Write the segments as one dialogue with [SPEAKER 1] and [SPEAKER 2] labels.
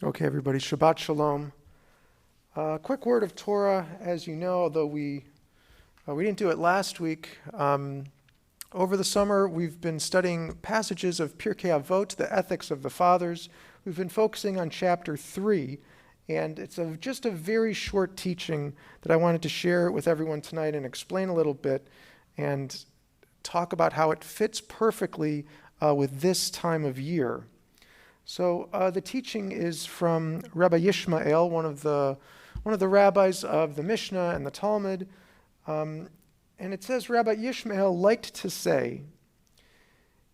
[SPEAKER 1] Okay, everybody, Shabbat Shalom. Quick word of Torah, as you know, although we didn't do it last week. Over the summer, we've been studying passages of Pirkei Avot, the ethics of the fathers. We've been focusing on chapter 3, and it's just a very short teaching that I wanted to share with everyone tonight and explain a little bit and talk about how it fits perfectly with this time of year. So the teaching is from Rabbi Yishmael, one of the rabbis of the Mishnah and the Talmud. And it says, Rabbi Yishmael liked to say,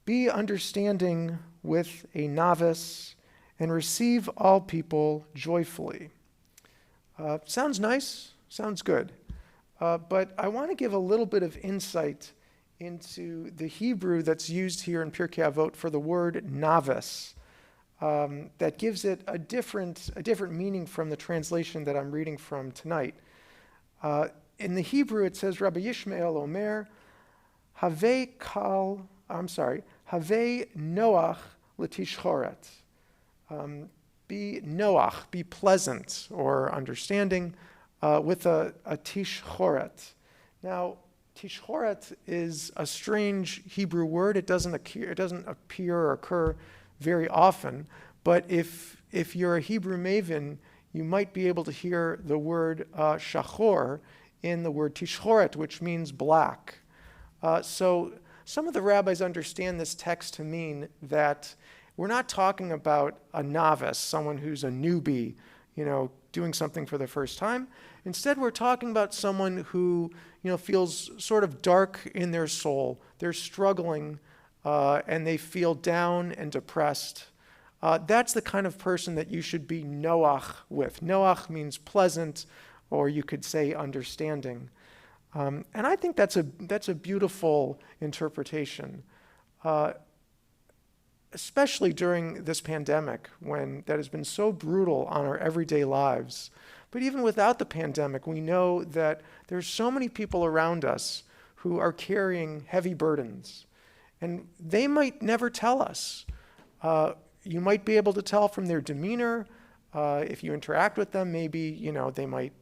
[SPEAKER 1] "Be understanding with a novice and receive all people joyfully." Sounds nice, sounds good. But I want to give a little bit of insight into the Hebrew that's used here in Pirkei Avot for the word novice. That gives it a different meaning from the translation that I'm reading from tonight. In the Hebrew, it says, Rabbi Yishmael Omer, Have Noach L'tishchoret. Be Noach, be pleasant or understanding with a tishchoret. Now, tishchoret is a strange Hebrew word. It doesn't appear or occur very often, but if you're a Hebrew maven, you might be able to hear the word shachor in the word tishchoret, which means black. So some of the rabbis understand this text to mean that we're not talking about a novice, someone who's a newbie, doing something for the first time. Instead, we're talking about someone who, feels sort of dark in their soul. They're struggling and they feel down and depressed. That's the kind of person that you should be noach with. Noach means pleasant, or you could say understanding. And I think that's a beautiful interpretation, especially during this pandemic, when that has been so brutal on our everyday lives. But even without the pandemic, we know that there's so many people around us who are carrying heavy burdens. And they might never tell us. You might be able to tell from their demeanor. If you interact with them, maybe they might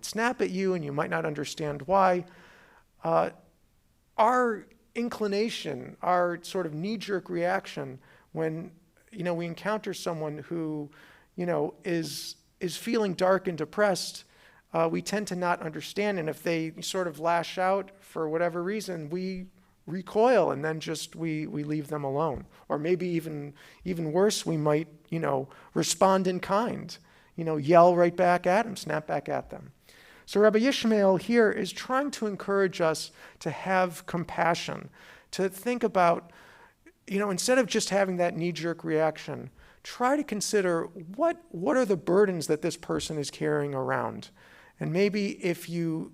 [SPEAKER 1] snap at you, and you might not understand why. Our inclination, our sort of knee-jerk reaction, when we encounter someone who is feeling dark and depressed, we tend to not understand. And if they sort of lash out for whatever reason, we recoil, and then we leave them alone. Or maybe even worse, we might respond in kind, yell right back at them, snap back at them. So Rabbi Yishmael here is trying to encourage us to have compassion, to think about, instead of just having that knee-jerk reaction, try to consider what are the burdens that this person is carrying around. And maybe if you,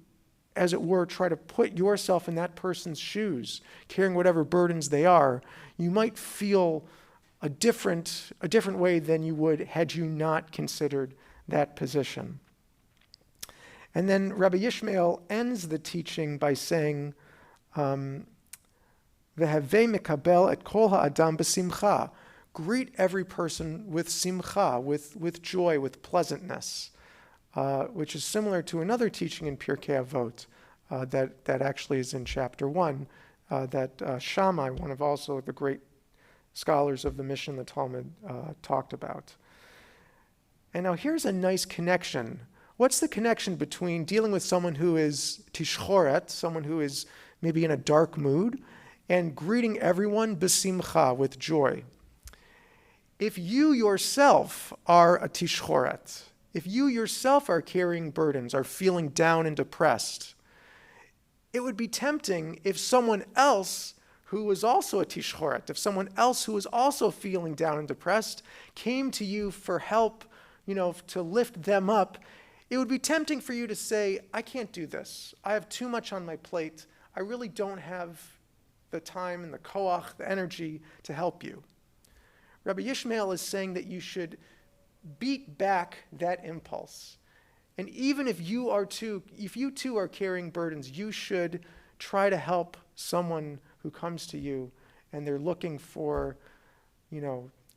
[SPEAKER 1] as it were, try to put yourself in that person's shoes, carrying whatever burdens they are, you might feel a different way than you would had you not considered that position. And then Rabbi Yishmael ends the teaching by saying, V'havei mikabel et kol ha'adam b'simcha. Greet every person with simcha, with joy, with pleasantness. Which is similar to another teaching in Pirkei Avot that actually is in chapter 1, that Shammai, one of also the great scholars of the Mishnah and the Talmud, talked about. And now here's a nice connection. What's the connection between dealing with someone who is tishchoret, someone who is maybe in a dark mood, and greeting everyone b'simcha, with joy? If you yourself are a tishchoret, if you yourself are carrying burdens, are feeling down and depressed, it would be tempting if someone else who was also a tishchoret, if someone else who was also feeling down and depressed came to you for help, to lift them up. It would be tempting for you to say, I can't do this. I have too much on my plate. I really don't have the time and the koach, the energy to help you. Rabbi Yishmael is saying that you should beat back that impulse. And even if you too are carrying burdens, you should try to help someone who comes to you and they're looking for,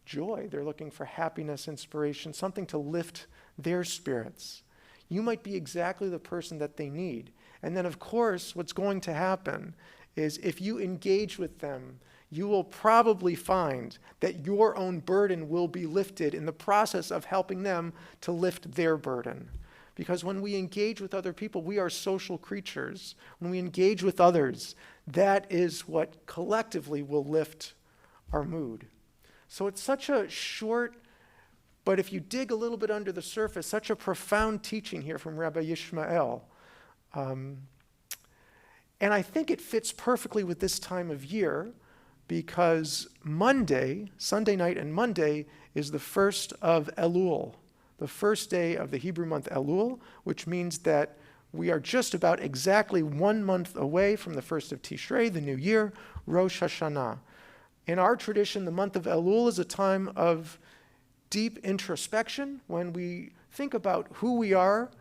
[SPEAKER 1] joy. They're looking for happiness, inspiration, something to lift their spirits. You might be exactly the person that they need. And then, of course, what's going to happen is if you engage with them, you will probably find that your own burden will be lifted in the process of helping them to lift their burden. Because when we engage with other people, we are social creatures. When we engage with others, that is what collectively will lift our mood. So it's such a short, but if you dig a little bit under the surface, such a profound teaching here from Rabbi Yishmael. And I think it fits perfectly with this time of year because Monday, Sunday night and Monday, is the first of Elul, the first day of the Hebrew month Elul, which means that we are just about exactly 1 month away from the first of Tishrei, the new year, Rosh Hashanah. In our tradition, the month of Elul is a time of deep introspection when we think about who we are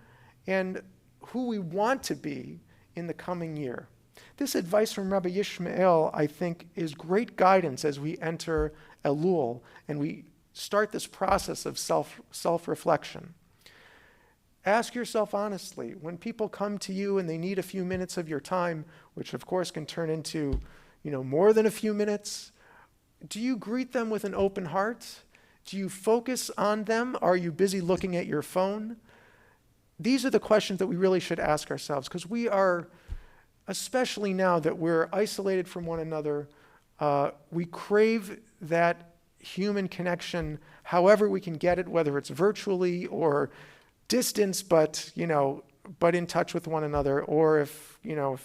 [SPEAKER 1] and who we want to be in the coming year. This advice from Rabbi Yishmael, I think, is great guidance as we enter Elul and we start this process of self-reflection. Ask yourself honestly, when people come to you and they need a few minutes of your time, which of course can turn into, more than a few minutes, do you greet them with an open heart? Do you focus on them? Are you busy looking at your phone? These are the questions that we really should ask ourselves because we are, especially now that we're isolated from one another, we crave that human connection however we can get it, whether it's virtually or distance, but in touch with one another, or if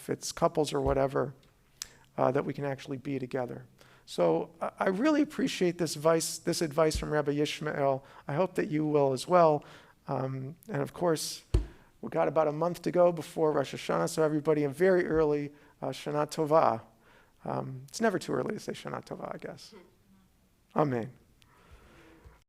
[SPEAKER 1] it's couples or whatever, that we can actually be together. So I really appreciate this advice from Rabbi Yishmael. I hope that you will as well. And of course, we've got about a month to go before Rosh Hashanah, so everybody, a very early Shana Tova. It's never too early to say Shana Tova, I guess. Amen.